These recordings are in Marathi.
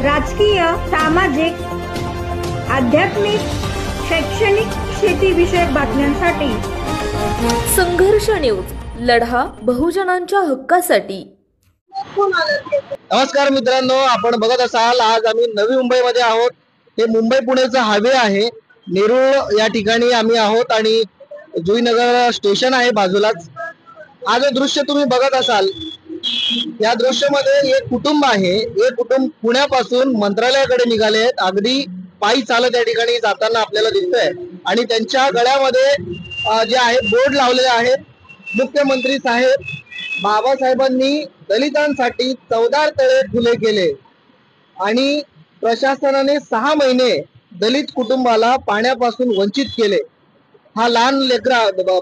राजकीय, सामाजिक, आध्यात्मिक, शैक्षणिक, शेतीविषयक बातम्यांसाठी संघर्ष न्यूज, लढा बहुजनांच्या हक्कासाठी। नमस्कार मित्रांनो, आपण बघत असाल आज आम्ही नवी मुंबईमध्ये आहोत। हे मुंबई पुण्याचं हायवे आहे। नेरूळ या ठिकाणी आम्ही आहोत आणि जुईनगर स्टेशन आहे बाजूलाच। आज दृश्य तुम्ही बघत असाल, या दृश्यामध्ये एक कुटुंब आहे। हे कुटुंब पुण्यापासून मंत्रालयाकडे निघाले आहेत। अगदी पायी चालत या ठिकाणी जाताना आपल्याला दिसतंय आणि त्यांच्या गळ्यामध्ये जे आहे बोर्ड लावलेले आहेत। मुख्यमंत्री साहेब बाबासाहेबांनी दलितांसाठी 14 तळे खुले केले आणि प्रशासनाने 6 महिने दलित कुटुंबाला पाण्यापासून वंचित केले। हा लहान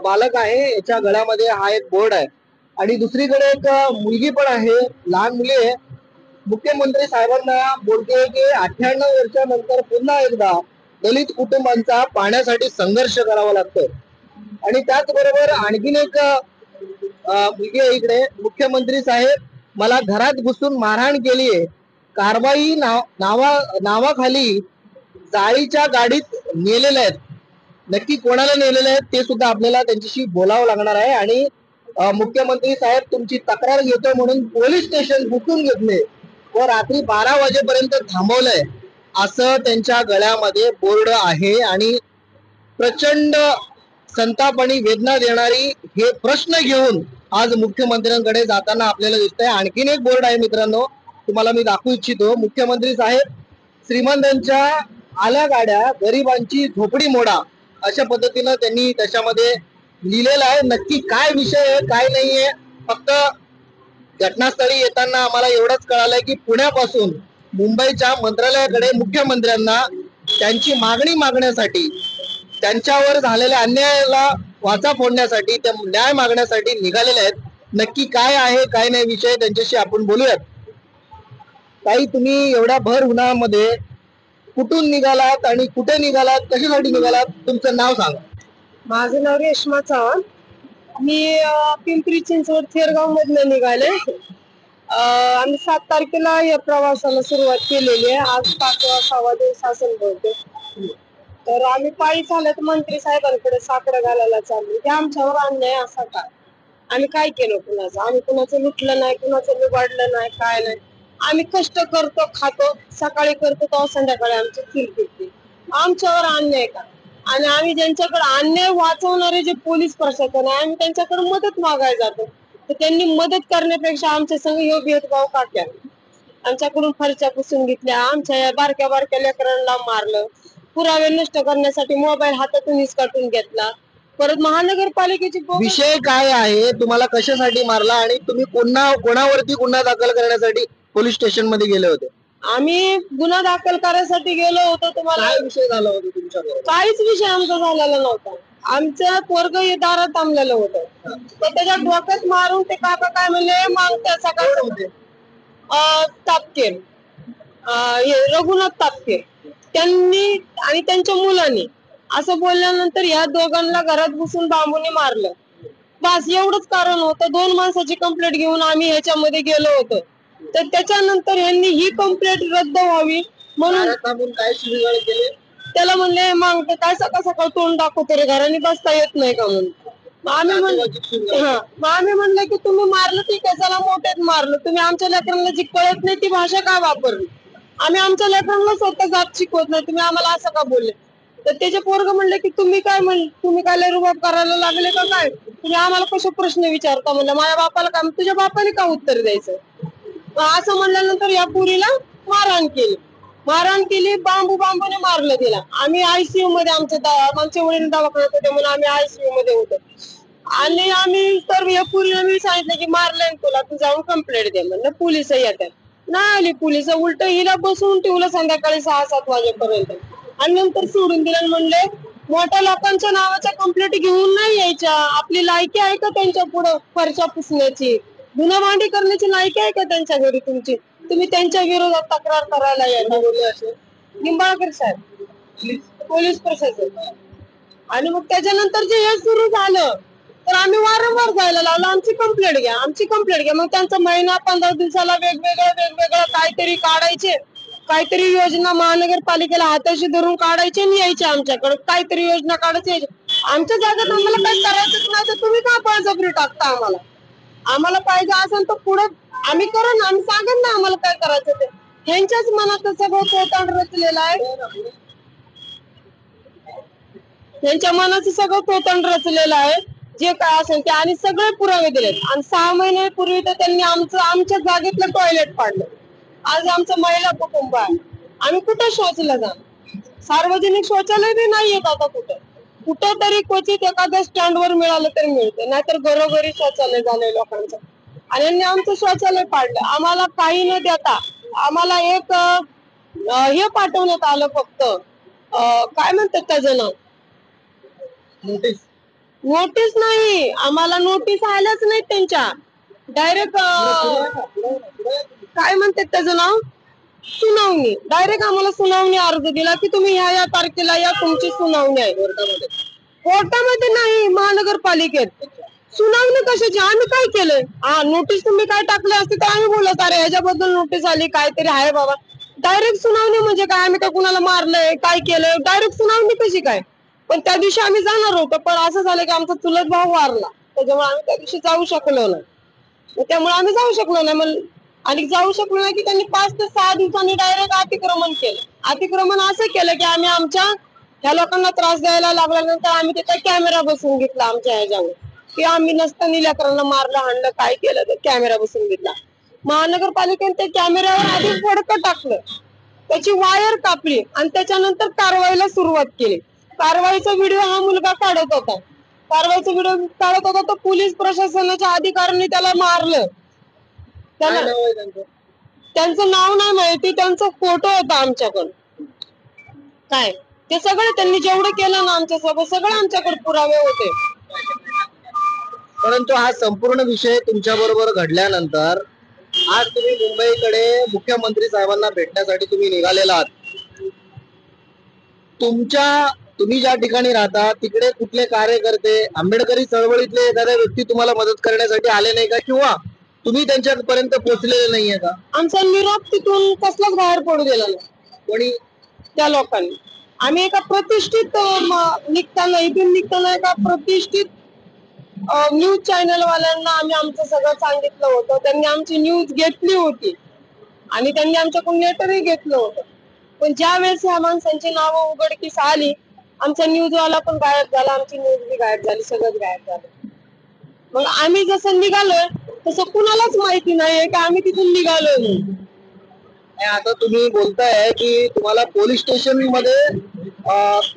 बालक आहे, याच्या गळ्यामध्ये हा एक बोर्ड आहे आणि दुसरीकडे एक मुलगी पण आहे, लहान मुली आहे। मुख्यमंत्री साहेबांना बोलते की 98 वर्षानंतर पुन्हा एकदा दलित कुटुंबांचा पाण्यासाठी संघर्ष करावा लागतो। आणि त्याचबरोबर आणखीन एक मुलगी आहे इकडे। मुख्यमंत्री साहेब मला घरात घुसून मारहाण केली आहे, कारवाई नावाखाली जाळीच्या गाडीत नेलेले आहेत। नक्की कोणाला नेलेले आहेत ते सुद्धा आपल्याला त्यांच्याशी बोलावं लागणार आहे। आणि मुख्यमंत्री साहेब तुमची तक्रार घेतो म्हणून पोलीस स्टेशन बुकून घेतले व रात्री 12 वाजेपर्यंत थांबवलंय, असं त्यांच्या गळ्यामध्ये बोर्ड आहे। आणि प्रचंड संताप आणि वेदना देणारी हे प्रश्न घेऊन आज मुख्यमंत्र्यांकडे जाताना आपल्याला दिसतंय। आणखीन एक बोर्ड आहे मित्रांनो, तुम्हाला मी दाखवू इच्छितो। मुख्यमंत्री साहेब श्रीमंतांच्या आल्या गाड्या, गरिबांची झोपडी मोडा, अशा पद्धतीनं त्यांनी त्याच्यामध्ये लिहिलेलं आहे। नक्की काय विषय आहे काय नाहीये, फक्त घटनास्थळी येताना आम्हाला एवढंच कळालंय की पुण्यापासून मुंबईच्या मंत्रालयाकडे मुख्यमंत्र्यांना त्यांची मागणी मागण्यासाठी, त्यांच्यावर झालेल्या अन्यायाला वाचा फोडण्यासाठी, त्या न्याय मागण्यासाठी निघालेले आहेत। नक्की काय आहे काय नाही विषय त्यांच्याशी आपण बोलूयात। ताई, तुम्ही एवढ्या भर उन्हामध्ये कुठून निघालात आणि कुठे निघालात, कशासाठी निघालात, तुमचं नाव सांगा। माझं नाव रेश्मा चव्हाण। मी पिंपरी चिंचवड थेरगाव मधनं निघाले। आम्ही 7 तारखेला या प्रवासाला सुरुवात केलेली आहे। आज 5वा दिवस असेल बहुतेक। तर आम्ही पायी चालत मंत्री साहेबांकडे साकडं घालायला चाललो की आमच्यावर अन्याय असा का, आम्ही काय केलं कुणाचं, आम्ही कुणाचं लुटलं नाही, कुणाचं बिघडलं नाही, काय नाही। आम्ही कष्ट करतो, खातो, सकाळी करतो तेव्हा संध्याकाळी आमची चूल पिटते, आमच्यावर अन्याय का। आणि आम्ही ज्यांच्याकडे अन्याय वाचवणारे जे पोलीस प्रशासन आहे, आम्ही त्यांच्याकडे मदत मागायला जातो, तर त्यांनी मदत करण्यापेक्षा आमच्या संग ह्यो भेदभाव का केला। आमच्याकडून फरच्या पुसून घेतल्या, आमच्या बारक्या बारक्या लेकरांना मारलं, पुरावे नष्ट करण्यासाठी मोबाईल हातातून हिसकाटून घेतला। परत महानगरपालिकेची विषय काय आहे, तुम्हाला कशासाठी मारला आणि तुम्ही कोणावरती गुन्हा दाखल करण्यासाठी पोलीस स्टेशन मध्ये गेले होते? आम्ही गुन्हा दाखल करायसाठी गेलो होतो। तुम्हाला काय विषय झाला होता तुमच्याबरोबर? काहीच विषय आमचा झालेला नव्हता। आमच्या पोरग हे दारात थांबलेलं होतं, तर त्याच्या डोक्यात मारून ते काका काय म्हणले, मागत्या सकाळ होते तापके, रघुनाथ तापके, त्यांनी आणि त्यांच्या मुलांनी असं बोलल्यानंतर ह्या दोघांना घरात घुसून बांबूने मारलं, बस एवढंच कारण होतं। 2 माणसाची कंप्लेंट घेऊन आम्ही ह्याच्यामध्ये गेलो होतो, तर त्याच्यानंतर यांनी ही कंप्लेंट रद्द व्हावी म्हणून काय शिवीगाळ केले, त्याला म्हणले मग काय सकाळ सकाळ तोंड दाखवतो रे, घराने बसता येत नाही का म्हणून। आम्ही म्हणलं की तुम्ही मारलं ठीक आहे, चला मोठ्यात मारलं, तुम्ही आमच्या लेकरांना जी कळत नाही ती भाषा का वापरली, आम्ही आमच्या लेकरांना स्वतः जात शिकवत नाही, तुम्ही आम्हाला असं का बोलले। तर त्याचे पोरग म्हणले की तुम्ही काय लय रुबाब करायला लागले का काय, तुम्ही आम्हाला कसे प्रश्न विचारता, म्हणलं माझ्या बापाला काय, तुझ्या बापाने का उत्तर द्यायचं। असं म्हणल्यानंतर या पुरीला मारहाण केली, बांबूने मारलं तिला। आम्ही ICU मध्ये आमच्या वडील दवाखान्यात होते म्हणून आम्ही ICU मध्ये होतो। आणि आम्ही तर या पुरीला मी सांगितलं की मारलंय तुला, तू जाऊन कंप्लेंट दे म्हणलं, पोलिस येतात, नाही आली पोलिस, उलट हिला बसवून ठेवलं संध्याकाळी 6-7 वाजेपर्यंत आणि नंतर सोडून दिलं। म्हणले मोठ्या लोकांच्या नावाच्या कंप्लेंट घेऊन नाही यायच्या, आपली लायकी आहे का त्यांच्या पुढे फरच्या पुसण्याची, गुन्हा मांडी करण्याची लायकी आहे का त्यांच्या घरी तुमची, तुम्ही त्यांच्या विरोधात तक्रार करायला यायला। निंबाळकर साहेब, पोलीस प्रशासन। आणि मग त्याच्यानंतर जे हे सुरू झालं तर आम्ही वारंवार जायला लागलो, आमची कंप्लेंट घ्या। मग त्यांचा महिना 15 दिवसाला वेगवेगळं काहीतरी काढायचे, काहीतरी योजना महानगरपालिकेला हाताशी धरून काढायची आणि यायचे आमच्याकडे, काहीतरी योजना काढायची. आमच्या जागेत आम्हाला काही करायचंच नाही तर तुम्ही का बळजबरी टाकता आम्हाला? आम्हाला पाहिजे असेल तर पुढे आम्ही करू ना, आम्ही सांगेन ना आम्हाला काय करायचं ते. ह्यांच्याच मनात सगळं पोतांड रचलेलं आहे, त्यांच्या मनाचं सगळं पोतांड रचलेलं आहे जे काय असेल ते, आणि सगळे पुरावे दिलेत. आणि 6 महिन्यापूर्वी तर त्यांनी आमच्या जागेतलं टॉयलेट पाडलं. आज आमचं महिला कुटुंब आहे, आम्ही कुठं शौचला जाणार? सार्वजनिक शौचालय बी नाहीयेत आता कुठं तरी क्वचित एखाद्या स्टँडवर मिळालं तर मिळतं, नाहीतर घरोघरी शौचालय झालंय लोकांचं. आणि यांनी आमचं शौचालय पाडलं. आम्हाला काही न देता आम्हाला एक हे पाठवण्यात आलं, फक्त काय म्हणतात त्याचं नाव, नोटीस नाही. आम्हाला नोटीस आल्याच नाही त्यांच्या, डायरेक्ट काय म्हणतात त्याचं नाव, सुनावणी. डायरेक्ट आम्हाला सुनावणी अर्ज दिला की तुम्ही ह्या तारखेला या, तुमची सुनावणी आहे. कोर्टामध्ये नाही, महानगरपालिकेत. सुनावणी कशाची? आम्ही काय केलंय? नोटीस तुम्ही काय टाकले असते तर आम्ही बोलत अरे ह्याच्याबद्दल नोटीस आली, काहीतरी आहे बाबा. डायरेक्ट सुनावणी म्हणजे काय? आम्ही काय कुणाला मारलंय, काय केलंय? डायरेक्ट सुनावणी कशी काय? पण त्या दिवशी आम्ही जाणार होतो, पण असं झालं की आमचा चुलत भाऊ वारला, त्याच्यामुळे आम्ही त्या दिवशी जाऊ शकलो नाही. त्यामुळे आम्ही जाऊ शकलो नाही. आणि जाऊ शकलो नाही की त्यांनी 5 ते 6 दिवसांनी डायरेक्ट अतिक्रमण केलं. अतिक्रमण असं केलं की आम्ही आमच्या ह्या लोकांना त्रास द्यायला लागल्यानंतर आम्ही तिथे कॅमेरा बसवून घेतला आमच्या ह्याच्यावर, की आम्ही नसताना लेकरांना मारलं, हाणलं, काय केलं तर कॅमेरा बसवून घेतला. महानगरपालिकेने त्या कॅमेऱ्यावर आधी फडकं टाकलं, त्याची वायर कापली आणि त्याच्यानंतर कारवाईला सुरुवात केली. कारवाईचा व्हिडिओ हा मुलगा काढत होता. कारवाईचा व्हिडिओ काढत होता तर पोलीस प्रशासनाच्या अधिकाऱ्यांनी त्याला मारलं. त्यांचं नाव नाही माहिती, त्यांचा फोटो होता आमच्याकडे. काय ते सगळं त्यांनी जेवढं केलं ना आमच्यासोबत, सगळं आमच्याकडे पुरावे होते. परंतु हा संपूर्ण विषय तुमच्या बरोबर घडल्यानंतर आज तुम्ही मुंबईकडे मुख्यमंत्री साहेबांना भेटण्यासाठी तुम्ही निघालेला आहात. तुम्ही ज्या ठिकाणी राहता तिकडे कुठले कार्यकर्ते, आंबेडकरी चळवळीतले एखाद्या व्यक्ती तुम्हाला मदत करण्यासाठी आले नाही का, किंवा तुम्ही त्यांच्यापर्यंत पोहोचलेले नाहीये का? आमचा निरोप तिथून कसलाच बाहेर पडू दिला नाही कोणी, त्या लोकांनी. आम्ही एका प्रतिष्ठित इथून निघताना एका प्रतिष्ठित न्यूज चॅनल वाल्यांना आम्ही आमचं सगळं सांगितलं होतं. त्यांनी आमची न्यूज घेतली होती आणि त्यांनी आमच्याकडून लेटरही घेतलं होतं. पण ज्या वेळेस ह्या माणसांची नावं उघडकीस आली, आमचा न्यूजवाला पण गायब झाला, आमची न्यूज बी गायब झाली, सगळंच गायब झालं. मग आम्ही जसं निघालोय तसं कुणालाच माहिती नाहीये की आम्ही तिथून निघालोय म्हणून. आता तुम्ही बोलताय की तुम्हाला पोलीस स्टेशन मध्ये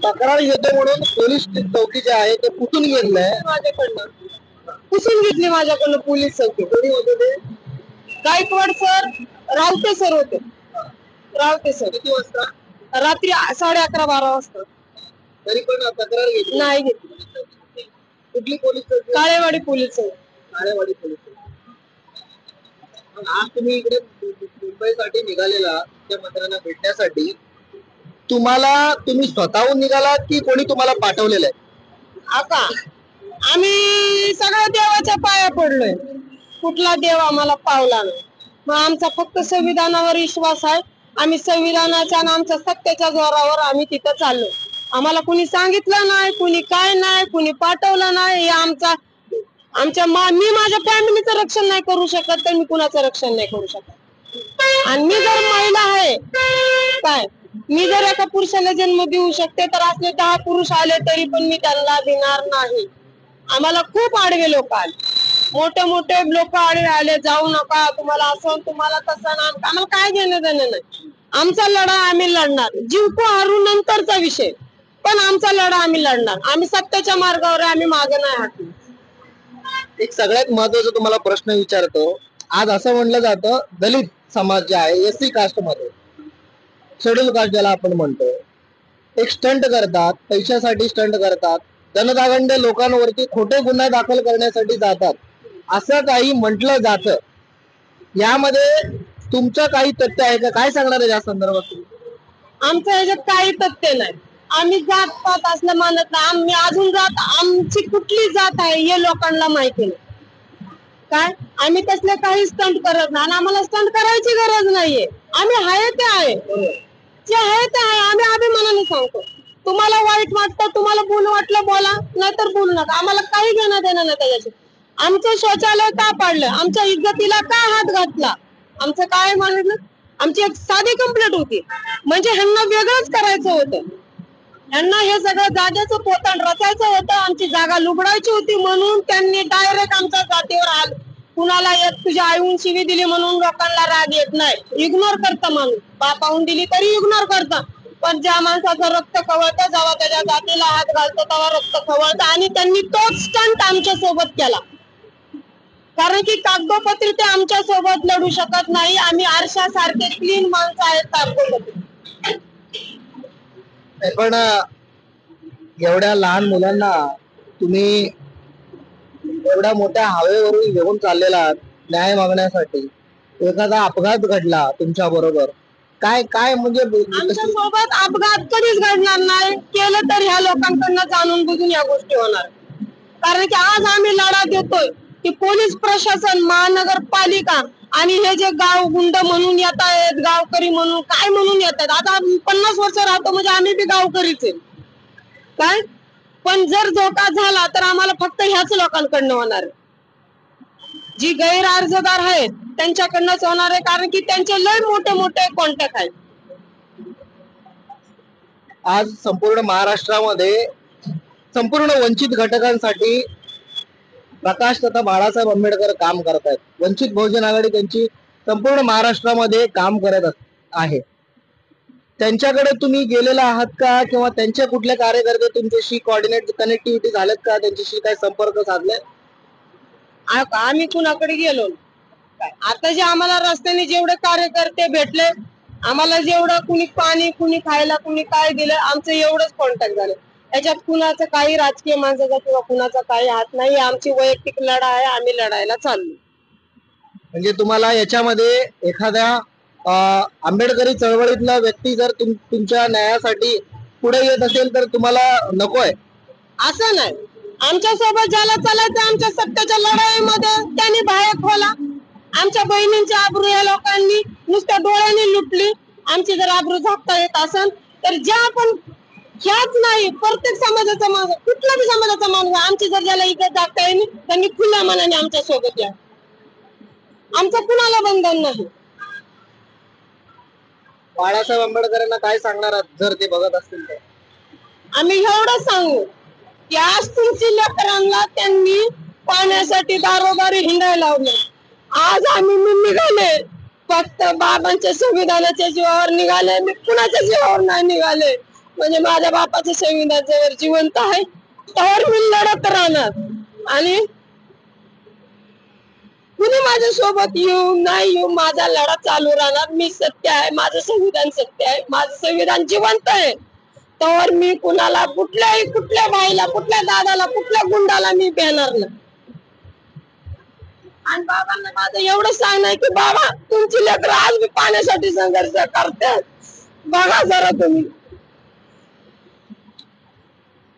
तक्रार येते म्हणून पोलीस चौकी जे आहे ते पुसून घेतलंय माझ्याकडनं, पुसून घेतली माझ्याकडनं पोलीस चौकी. कोणी होते ते? गायकवाड सर, रावते सर होते. रावते सर. किती वाजता? रात्री 11:30-12 वाजता. तरी पण तक्रार घेतली नाही घेतली. कुठली पोलीस चौकी? काळेवाडी पोलीस चौकी. काळेवाडी पोलीस चौकी. आज तुम्ही इकडे मुंबईसाठी निघालेला मुख्यमंत्र्यांना भेटण्यासाठी, तुम्ही स्वतःहून निघालात की कोणी तुम्हाला पाठवलेलं आहे? आता आम्ही सगळ्या देवाच्या पाया पडलोय, कुठला देव आम्हाला पावला नाही. मग आमचा फक्त संविधानावर विश्वास आहे. आम्ही संविधानाच्या आणि आमच्या सत्याच्या जोरावर आम्ही तिथं चाललो. आम्हाला कुणी सांगितलं नाही, कुणी काय नाही, कुणी पाठवलं नाही. हे मी माझ्या फॅमिलीचं रक्षण नाही करू शकत तर मी कुणाचं रक्षण नाही करू शकत. आणि मी जर महिला आहे, काय मी जर एका पुरुषाला जन्म देऊ शकते तर असले 10 पुरुष आले तरी पण मी त्यांना देणार नाही. आम्हाला खूप आडवे लोक आले, मोठे लोक आडवे आले, जाऊ नका, तुम्हाला असं तुम्हाला तसं ना. आम्हाला काय घेणं देणं नाही. आमचा लढा आम्ही लढणार, जिंकू हरू नंतरचा विषय, पण आमचा लढा आम्ही लढणार. आम्ही सत्याच्या मार्गावर, आम्ही मागे नाही हटणार. एक सगळ्यात महत्वाचा तुम्हाला प्रश्न विचारतो. आज असं म्हणलं जातं दलित समाज जे आहे, एससी कास्ट मध्ये, शेड्यूल कास्ट ज्याला आपण म्हणतो, एक स्टंट करतात, पैशासाठी स्टंट करतात, जनजागंडे लोकांवरती खोटे गुन्हे दाखल करण्यासाठी जातात, असं काही म्हटलं जातं. यामध्ये तुमचं काही तथ्य आहे का? काय सांगणार आहे या संदर्भात तुम्ही? आमच्या ह्याच्यात काही तथ्य नाही. आम्ही जात पात असलं मानत नाही. आम्ही अजून आमची कुठली जात आहे हे लोकांना माहिती नाही. काय आम्ही तसले काही स्टंट करत नाही आणि आम्हाला स्टंट करायची गरज नाहीये. आम्ही आहे ते आहे, जे आहे ते आहे. आम्ही अभिमानाने सांगतो. तुम्हाला वाईट वाटतं, तुम्हाला बोलू वाटलं बोला, नाहीतर बोलू नका. आम्हाला काही घेणं देणं नाही त्याच्याशी. आमचं शौचालय का पाडलं, आमच्या इज्जतीला का हात घातला, आमचं काय म्हणलं, आमची एक साधी कंप्लेंट होती. म्हणजे ह्यांना वेगळंच करायचं होतं, ह्यांना हे सगळं जागेचं पोतांड रचायचं होतं, आमची जागा लुबडायची होती. म्हणून त्यांनी डायरेक्ट आमच्या जातीवर आग. कुणाला एक तुझ्या आईहून शिवी दिली म्हणून लोकांना राग येत नाही, इग्नोर करतं माणूस. बापाहून दिली तरी इग्नोर करतं. पण ज्या माणसाचं रक्त खवळतं, जेव्हा त्याच्या जातीला हात घालतो तेव्हा रक्त खवळतं. आणि त्यांनी तोच स्टंट आमच्या सोबत केला. कारण की कागदोपत्री ते आमच्या सोबत लढू शकत नाही. आम्ही आरशासारखे क्लीन माणसं आहेत कागदोपत्री. पण एवढ्या लहान मुलांना तुम्ही एवढ्या मोठ्या हवेवरून घेऊन चाललेला आहात न्याय मागण्यासाठी. एखादा अपघात घडला तुमच्या बरोबर, काय काय म्हणजे आमच्या सोबत अपघात कधीच घडणार नाही. केलं तर ह्या लोकांकडनं जाणून बुजून या गोष्टी होणार. कारण की आज आम्ही लढा देतोय की पोलीस प्रशासन, महानगरपालिका आणि हे जे गाव गुंड म्हणून येत आहेत, गावकरी म्हणून काय म्हणून येत आहेत. आता 50 वर्ष राहतो म्हणजे आम्ही बी गावकरीच आहे काय. पण जर धोका झाला तर आम्हाला फक्त ह्याच लोकांकडनं होणार. जी गैर अर्जदार आहेत त्यांच्याकडनंच होणार आहे. कारण की त्यांचे लय मोठे मोठे कॉन्टॅक्ट आहेत. आज संपूर्ण महाराष्ट्रामध्ये संपूर्ण वंचित घटकांसाठी प्रकाश तथा बाळासाहेब आंबेडकर काम करत आहेत. वंचित बहुजन आघाडी त्यांची संपूर्ण महाराष्ट्रामध्ये काम करत आहे. त्यांच्याकडे तुम्ही गेलेला आहात का, किंवा त्यांचे कुठले कार्यकर्ते तुमच्याशी कनेक्टिव्हिटी झालेत का, त्यांच्याशी काय संपर्क साधले? आम्ही कुणाकडे गेलो नाही. आता जे आम्हाला रस्त्याने जेवढे कार्यकर्ते भेटले, आम्हाला जेवढं कुणी पाणी, कुणी खायला, कुणी काय दिलं, आमचं एवढंच कॉन्टॅक्ट झालं. याच्यात कुणाचं काही राजकीय माणसाचा किंवा कुणाचा काही हात नाही. आमची वैयक्तिक लढा आहे, आम्ही लढायला चाललो. म्हणजे तुम्हाला याच्यामध्ये एखाद्या आंबेडकरी चळवळीतला व्यक्ती जर तुमच्या न्यायासाठी पुढे येत असेल तर तुम्हाला नकोय असं नाही. आमच्या सोबत ज्याला चालायचं आमच्या सत्याच्या लढाईमध्ये त्यांनी बाहेर खोला. आमच्या बहिणींची आबरू या लोकांनी नुसत्या डोळ्यांनी लुटली. आमची जर आबरू झाकता येत असेल तर ज्या आपण ह्याच नाही, प्रत्येक समाजाचा माणूस, कुठला बी समाजाचा माणूस, आमची जर ज्याला इज्जत झाकता येईल त्यांनी खुल्या मनाने आमच्या सोबत या. आमचं कुणाला बंधन नाही. बाळासाहेब आंबेडकरांना काय सांगणार आहात जर ते बघत असतील तर? आम्ही एवढं सांगू की आज तुमची लेकरांना त्यांनी पाण्यासाठी दारोदारी हिंडायला लावलं. आज आम्ही निघाले फक्त बाबांच्या संविधानाच्या जीवावर निघाले. मी कुणाच्या जीवावर नाही निघाले. म्हणजे माझ्या बापाचं संविधान जवळ जिवंत आहे त्यावर मी लढत राहणार. आणि कुणी माझ्या सोबत येऊ नाही येऊ, माझा लढा चालू राहणार. मी सत्य आहे, माझं संविधान सत्य आहे, माझं संविधान जिवंत आहे. त्यावर मी कुणाला, कुठल्या बाईला, कुठल्या दादाला, कुठल्या गुंडाला मी भेटणार नाही. आणि बाबांना माझं एवढं सांगणं आहे की बाबा तुमची लेकरं आज मी पाण्यासाठी संघर्ष करते, बघा जरा तुम्ही.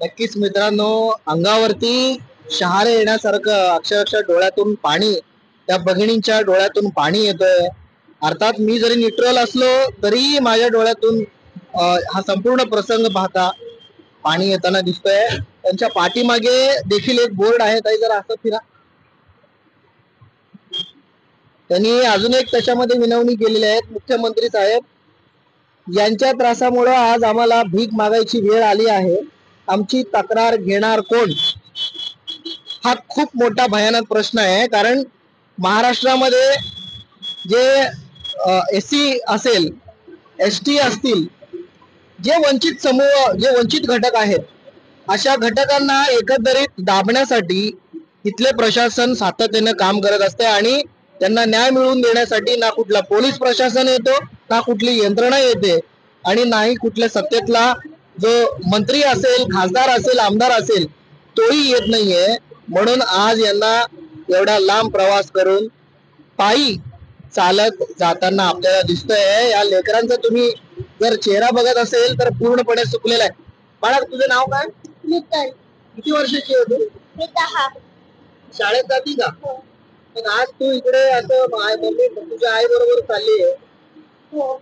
नक्कीच मित्रांनो, अंगावरती शहारे येण्यासारखं अक्षरशः डोळ्यातून पाणी, त्या भगिनींच्या डोळ्यातून पाणी येतोय. अर्थात मी जरी न्यूट्रल असलो तरी माझ्या डोळ्यातून हा संपूर्ण प्रसंग पाहता पाणी येताना दिसतोय. त्यांच्या पाठीमागे देखील एक बोर्ड आहे, ताई जरा असं फिरा. त्यांनी अजून एक त्याच्यामध्ये विनवणी केलेली आहे. मुख्यमंत्री साहेब, यांच्या त्रासामुळे आज आम्हाला भीक मागायची वेळ आली आहे. आमची तक्रार घेणार कोण? हा खूप मोठा भयानक प्रश्न आहे. कारण महाराष्ट्रामध्ये जे एससी असेल, एसटी असतील, जे वंचित समूह, जे वंचित घटक आहेत, अशा घटकांना एकंदरीत दाबण्यासाठी इथले प्रशासन सातत्याने काम करत असते. आणि त्यांना न्याय मिळवून देण्यासाठी ना कुठला पोलीस प्रशासन येतो, ना कुठली यंत्रणा येते, आणि नाही कुठल्या सत्तेतला जो मंत्री असेल, खासदार असेल, आमदार असेल, तोही येत नाहीये. म्हणून आज यांना एवढा लांब प्रवास करून पायी चालत जाताना आपल्याला दिसतंय. या लेकरांचा तुम्ही जर चेहरा बघत असेल तर पूर्णपणे सुकलेला आहे. बाळा, तुझं नाव काय? नितळ. किती वर्षाची आहे तू? मी 10. शाळेत जाती का? पण आज तू इकडे असं मम्मी तुझ्या आई बरोबर चालली आहे,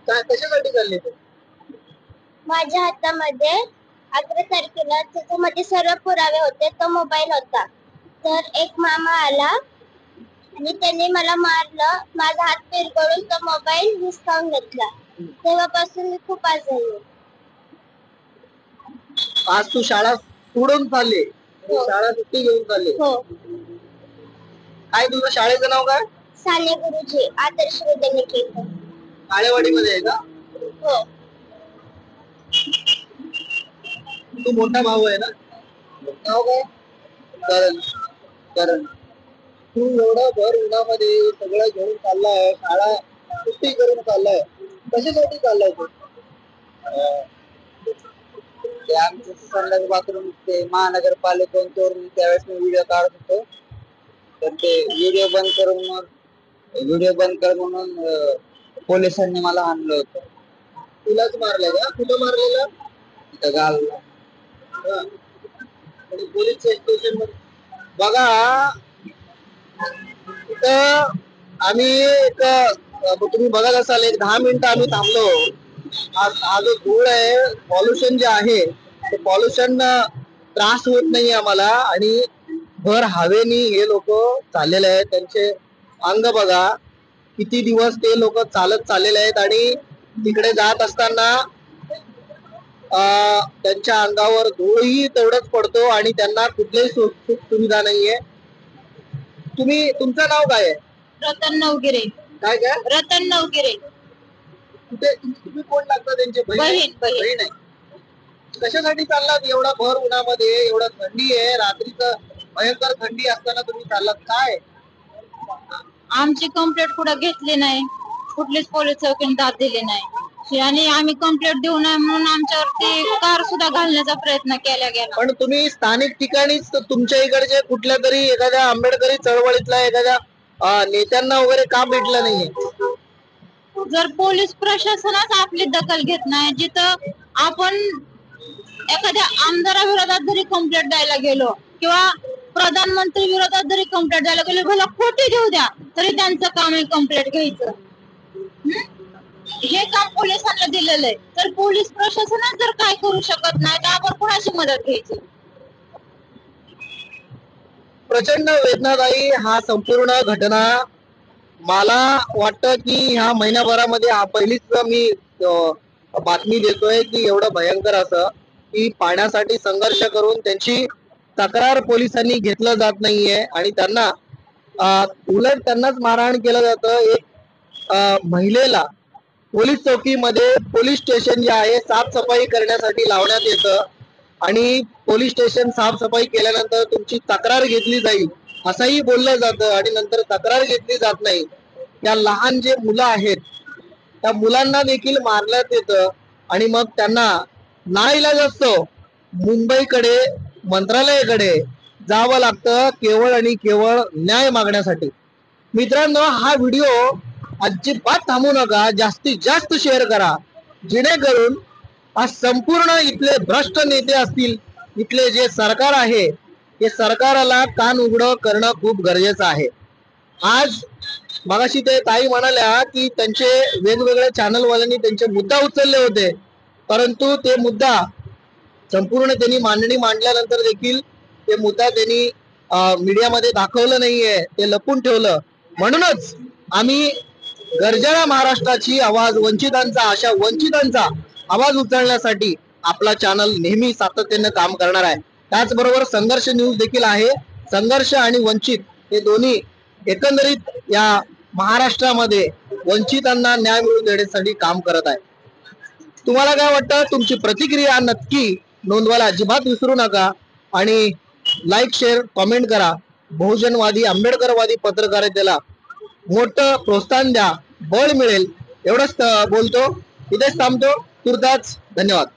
काय कशासाठी चालली तू? माझ्या हातामध्ये 11 तारखेला त्याच्यामध्ये सर्व पुरावे होते. तो मोबाईल होता. तर एक मामा आला आणि त्यांनी मला मारलं. माझा हात पिरगळून तो मोबाईल हिसकावून घेतला. तेव्हापासून मी खूप आजारी. आज तू शाळा सोडून चालली, शाळा सुट्टी घेऊन चालली. हो. काय तुझं शाळेचं नाव काय? साने गुरुजी आदर्श विद्यानिकेतन. आळेवाडी मध्ये आहे का? हो. तू मोठा भाऊ आहे ना? नाव काय? करण. करण, तू एवढा भर उन्हामध्ये सगळं घेऊन चाललाय, शाळा सुट्टी करून चाललाय, कशासाठी चाललाय तू? ते आमचं संडास बाथरूम ते महानगरपालिकेतून त्यावेळेस मी व्हिडिओ काढत होतो. तर ते व्हिडिओ बंद कर म्हणून पोलिसांनी मला आणलं होतं. तुलाच मारलंय का? कुठं मारलेलं? तिथं गालला. पोलीस स्टेशन मध्ये बघा, तिथं आम्ही एक तुम्ही बघत असाल, एक 10 मिनिटं आम्ही थांबलो. हा जो धूळ आहे, पॉल्युशन जे आहे, ते पॉल्युशन त्रास होत नाही आम्हाला. आणि भर हवेनी हे लोक चाललेले आहेत. त्यांचे अंग बघा, किती दिवस ते लोक चालत चाललेले आहेत. आणि तिकडे जात असताना त्यांच्या अंगावर धूळही तेवढंच पडतो आणि त्यांना कुठलीही सुख सुविधा नाहीये. तुमचं नाव काय आहे? रतन नवगिरे. काय काय? रतन नवगिरे. कुठे तुम्ही कोण लागता? त्यांचे बहीण आहे. कशासाठी चाललात एवढा भर उन्हामध्ये? एवढा थंडी आहे, रात्रीचं भयंकर थंडी असताना तुम्ही चाललात काय? आमची कंप्लेंट कुठं घेतली नाही, कुठलीच पोलीस चौकीने दाद दिली नाही आणि आम्ही कंप्लेंट देऊ नये म्हणून आमच्यावरती कार सुद्धा घालण्याचा प्रयत्न केला गेला. पण तुम्ही स्थानिक ठिकाणीच तुमच्या इकडचे कुठल्या तरी एखाद्या आंबेडकरी चळवळीतल्या एखाद्या नेत्यांना वगैरे का भेटलं नाहीये? जर पोलीस प्रशासनच आपली दखल घेत नाही, जिथं आपण एखाद्या आमदाराविरोधात जरी कंप्लेंट द्यायला गेलो किंवा प्रधानमंत्री विरोधात जरी कंप्लेंट द्यायला गेलो, भला खोटी घेऊ द्या, तरी त्यांचं काम आहे कंप्लेंट घ्यायचं. हे काम पोलिसांना दिलेलं आहे. तर पोलीस प्रशासनच जर काय करू शकत नाही, तर आपण कोणाची मदत घ्यायची? प्रचंड वेदनादायी हा संपूर्ण घटना. मला वाटतं की ह्या महिन्याभरामध्ये हा पहिलीच मी बातमी देतोय की एवढं भयंकर असं की पाण्यासाठी संघर्ष करून त्यांची तक्रार पोलिसांनी घेतलं जात नाहीये आणि त्यांना उलट त्यांनाच मारहाण केलं जातं. एक महिलेला पोलीस चौकीमध्ये पोलीस स्टेशन जे आहे साफसफाई करण्यासाठी लावण्यात येतं आणि पोलीस स्टेशन साफसफाई केल्यानंतर तुमची तक्रार घेतली जाईल असंही बोललं जातं आणि नंतर तक्रार घेतली जात नाही. त्या लहान जे मुलं आहेत त्या मुलांना देखील मारण्यात येतं आणि मग त्यांना नाईलाज असतो मुंबईकडे मंत्रालयाकडे जावं लागतं केवळ आणि केवळ न्याय मागण्यासाठी. मित्रांनो, हा व्हिडिओ अजिबात थांबू नका, जास्तीत जास्त शेअर करा, जेणेकरून आज संपूर्ण इथले भ्रष्ट नेते असतील, इथले जे सरकार आहे, हे सरकारला कान उघडं करणं खूप गरजेचं आहे. आज मगाशी ते ताई म्हणाल्या की त्यांचे वेगवेगळ्या चॅनलवाल्यांनी त्यांचे मुद्दा उचलले होते, परंतु ते मुद्दा संपूर्ण त्यांनी मांडणी मांडल्यानंतर देखील ते मुद्दा त्यांनी मीडियामध्ये दाखवलं नाहीये, ते लपून ठेवलं. म्हणूनच आम्ही गर्जना महाराष्ट्राची आवाज, वंचितांचा, अशा वंचितांचा आवाज उचलण्यासाठी आपला चॅनल नेहमी सातत्याने काम करणार आहे. त्याचबरोबर संघर्ष न्यूज देखील आहे. संघर्ष आणि वंचित हे दोन्ही एकंदरीत या महाराष्ट्रामध्ये वंचितांना न्याय मिळवून देण्यासाठी काम करत आहे. तुम्हाला काय वाटतं? तुमची प्रतिक्रिया नक्की नोंदवायला अजिबात विसरू नका आणि लाईक, शेअर, कमेंट करा. बहुजनवादी आंबेडकरवादी पत्रकारितेला मोठं प्रोत्साहन द्या, बळ मिळेल. एवढंच बोलतो, इथेच थांबतो. तुर्तास धन्यवाद.